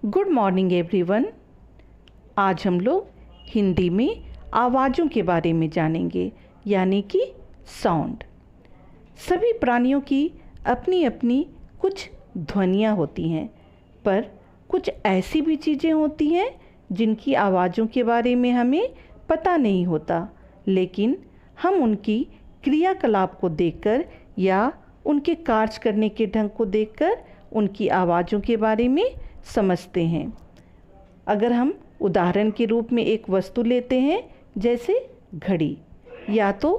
Good morning everyone. आज हम लोग हिंदी में आवाज़ों के बारे में जानेंगे, यानी कि साउंड। सभी प्राणियों की अपनी अपनी कुछ ध्वनियाँ होती हैं, पर कुछ ऐसी भी चीज़ें होती हैं जिनकी आवाज़ों के बारे में हमें पता नहीं होता, लेकिन हम उनकी क्रियाकलाप को देखकर या उनके कार्य करने के ढंग को देखकर उनकी आवाज़ों के बारे में समझते हैं। अगर हम उदाहरण के रूप में एक वस्तु लेते हैं, जैसे घड़ी, या तो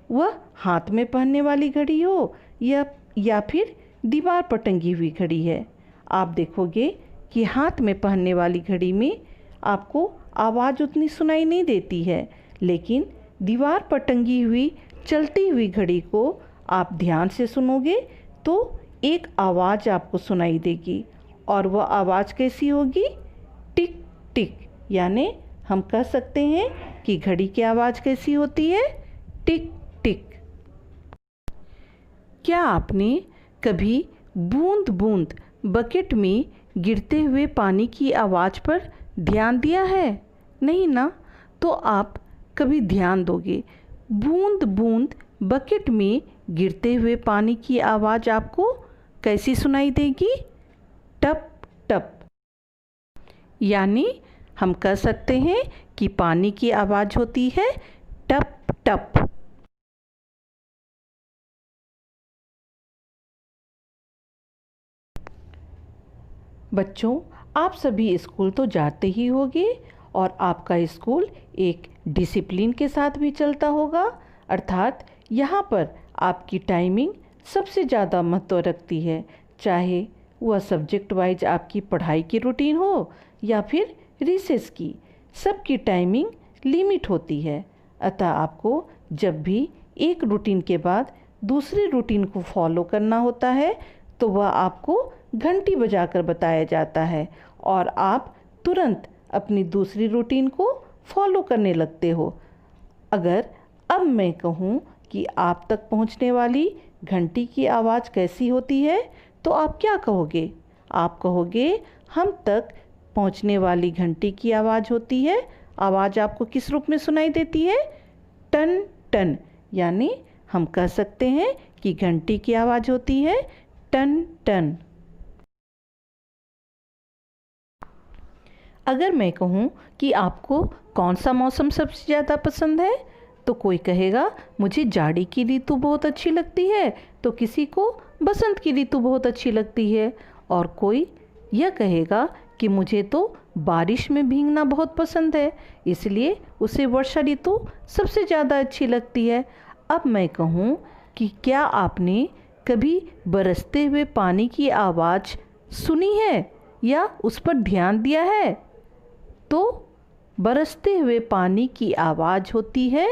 वह हाथ में पहनने वाली घड़ी हो या फिर दीवार पर टंगी हुई घड़ी है। आप देखोगे कि हाथ में पहनने वाली घड़ी में आपको आवाज़ उतनी सुनाई नहीं देती है, लेकिन दीवार पर टंगी हुई चलती हुई घड़ी को आप ध्यान से सुनोगे तो एक आवाज़ आपको सुनाई देगी, और वह आवाज़ कैसी होगी? टिक टिक। यानी हम कह सकते हैं कि घड़ी की आवाज़ कैसी होती है? टिक टिक। क्या आपने कभी बूंद बूंद बकेट में गिरते हुए पानी की आवाज़ पर ध्यान दिया है? नहीं ना? तो आप कभी ध्यान दोगे, बूंद बूंद बकेट में गिरते हुए पानी की आवाज़ आपको कैसी सुनाई देगी? टप टप। यानी हम कह सकते हैं कि पानी की आवाज़ होती है टप टप। बच्चों, आप सभी स्कूल तो जाते ही होंगे और आपका स्कूल एक डिसिप्लिन के साथ भी चलता होगा, अर्थात यहाँ पर आपकी टाइमिंग सबसे ज़्यादा महत्व रखती है, चाहे वह सब्जेक्ट वाइज आपकी पढ़ाई की रूटीन हो या फिर रिसेस की। सबकी टाइमिंग लिमिट होती है, अतः आपको जब भी एक रूटीन के बाद दूसरी रूटीन को फॉलो करना होता है तो वह आपको घंटी बजाकर बताया जाता है और आप तुरंत अपनी दूसरी रूटीन को फॉलो करने लगते हो। अगर अब मैं कहूँ कि आप तक पहुँचने वाली घंटी की आवाज़ कैसी होती है, तो आप क्या कहोगे? आप कहोगे हम तक पहुंचने वाली घंटी की आवाज़ होती है। आवाज़ आपको किस रूप में सुनाई देती है? टन टन। यानी हम कह सकते हैं कि घंटी की आवाज़ होती है टन टन। अगर मैं कहूँ कि आपको कौन सा मौसम सबसे ज़्यादा पसंद है, तो कोई कहेगा मुझे जाड़ी की ऋतु बहुत अच्छी लगती है, तो किसी को बसंत की ऋतु बहुत अच्छी लगती है, और कोई यह कहेगा कि मुझे तो बारिश में भीगना बहुत पसंद है, इसलिए उसे वर्षा ऋतु सबसे ज़्यादा अच्छी लगती है। अब मैं कहूँ कि क्या आपने कभी बरसते हुए पानी की आवाज़ सुनी है या उस पर ध्यान दिया है? तो बरसते हुए पानी की आवाज़ होती है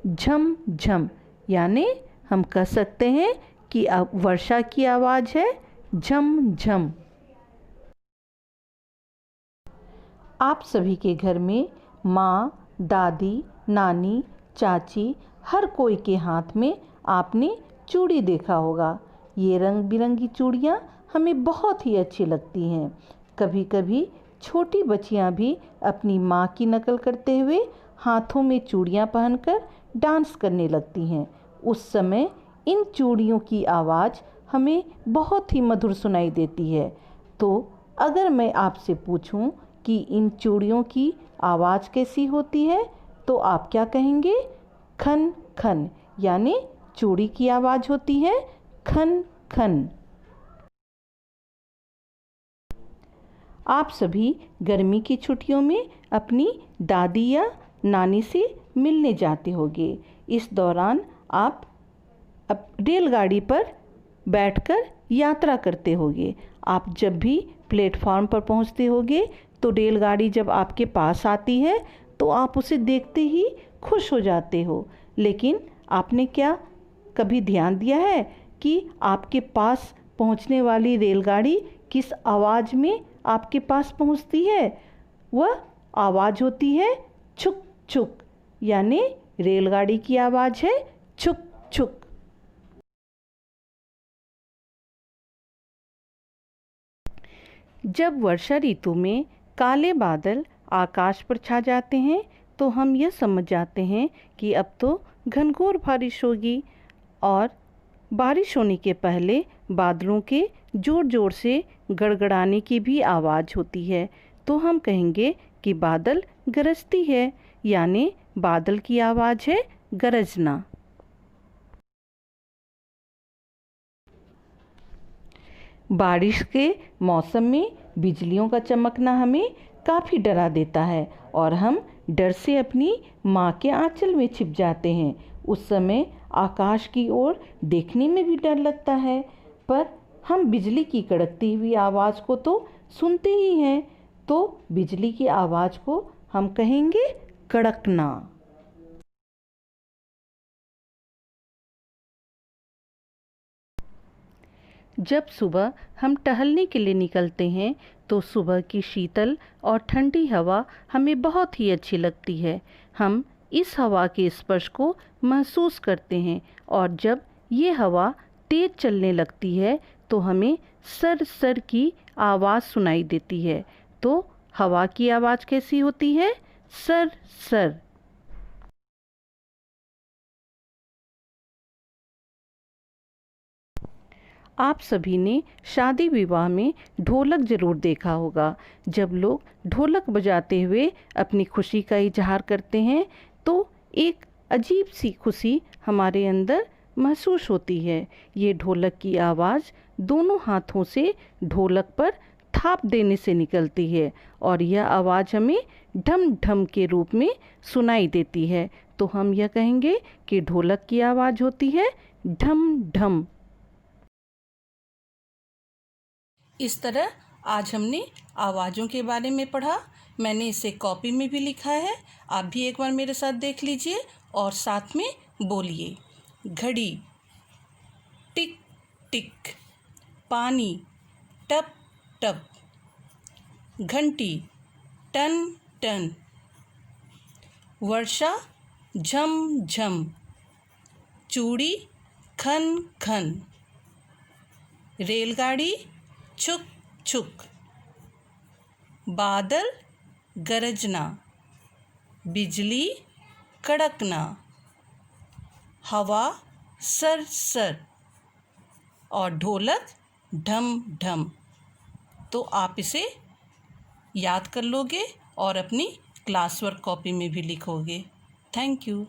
झम झम। यानी हम कह सकते हैं कि अब वर्षा की आवाज़ है झम झम। आप सभी के घर में माँ, दादी, नानी, चाची, हर कोई के हाथ में आपने चूड़ी देखा होगा। ये रंग बिरंगी चूड़ियाँ हमें बहुत ही अच्छी लगती हैं। कभी कभी छोटी बच्चियाँ भी अपनी माँ की नकल करते हुए हाथों में चूड़ियाँ पहनकर डांस करने लगती हैं। उस समय इन चूड़ियों की आवाज़ हमें बहुत ही मधुर सुनाई देती है। तो अगर मैं आपसे पूछूं कि इन चूड़ियों की आवाज़ कैसी होती है, तो आप क्या कहेंगे? खन खन। यानी चूड़ी की आवाज़ होती है खन खन। आप सभी गर्मी की छुट्टियों में अपनी दादी या नानी से मिलने जाते होंगे। इस दौरान आप अब रेलगाड़ी पर बैठकर यात्रा करते होंगे। आप जब भी प्लेटफॉर्म पर पहुंचते होंगे तो रेलगाड़ी जब आपके पास आती है तो आप उसे देखते ही खुश हो जाते हो। लेकिन आपने क्या कभी ध्यान दिया है कि आपके पास पहुंचने वाली रेलगाड़ी किस आवाज़ में आपके पास पहुंचती है? वह आवाज़ होती है छुक छुक। यानी रेलगाड़ी की आवाज़ है छुक छुक। जब वर्षा ऋतु में काले बादल आकाश पर छा जाते हैं तो हम यह समझ जाते हैं कि अब तो घनघोर बारिश होगी। और बारिश होने के पहले बादलों के ज़ोर ज़ोर से गड़गड़ाने की भी आवाज़ होती है, तो हम कहेंगे कि बादल गरजती है, यानी बादल की आवाज़ है गरजना। बारिश के मौसम में बिजलियों का चमकना हमें काफ़ी डरा देता है और हम डर से अपनी माँ के आंचल में छिप जाते हैं। उस समय आकाश की ओर देखने में भी डर लगता है, पर हम बिजली की कड़कती हुई आवाज़ को तो सुनते ही हैं, तो बिजली की आवाज़ को हम कहेंगे कड़कना। जब सुबह हम टहलने के लिए निकलते हैं तो सुबह की शीतल और ठंडी हवा हमें बहुत ही अच्छी लगती है। हम इस हवा के स्पर्श को महसूस करते हैं और जब ये हवा तेज चलने लगती है तो हमें सर सर की आवाज़ सुनाई देती है। तो हवा की आवाज़ कैसी होती है? Sir sir. आप सभी ने शादी विवाह में ढोलक ज़रूर देखा होगा। जब लोग ढोलक बजाते हुए अपनी खुशी का इजहार करते हैं तो एक अजीब सी खुशी हमारे अंदर महसूस होती है। ये ढोलक की आवाज़ दोनों हाथों से ढोलक पर थाप देने से निकलती है और यह आवाज़ हमें ढम ढम के रूप में सुनाई देती है। तो हम यह कहेंगे कि ढोलक की आवाज़ होती है ढम ढम। इस तरह आज हमने आवाज़ों के बारे में पढ़ा। मैंने इसे कॉपी में भी लिखा है, आप भी एक बार मेरे साथ देख लीजिए और साथ में बोलिए। घड़ी, टिक टिक। पानी, टप टप। घंटी, टन टन। वर्षा, झम झम। चूड़ी, खन खन। रेलगाड़ी, छुक छुक। बादल, गरजना। बिजली, कड़कना। हवा, सर सर। और ढोलक, ढम ढम। तो आप इसे याद कर लोगे और अपनी क्लास वर्क कॉपी में भी लिखोगे। Thank you.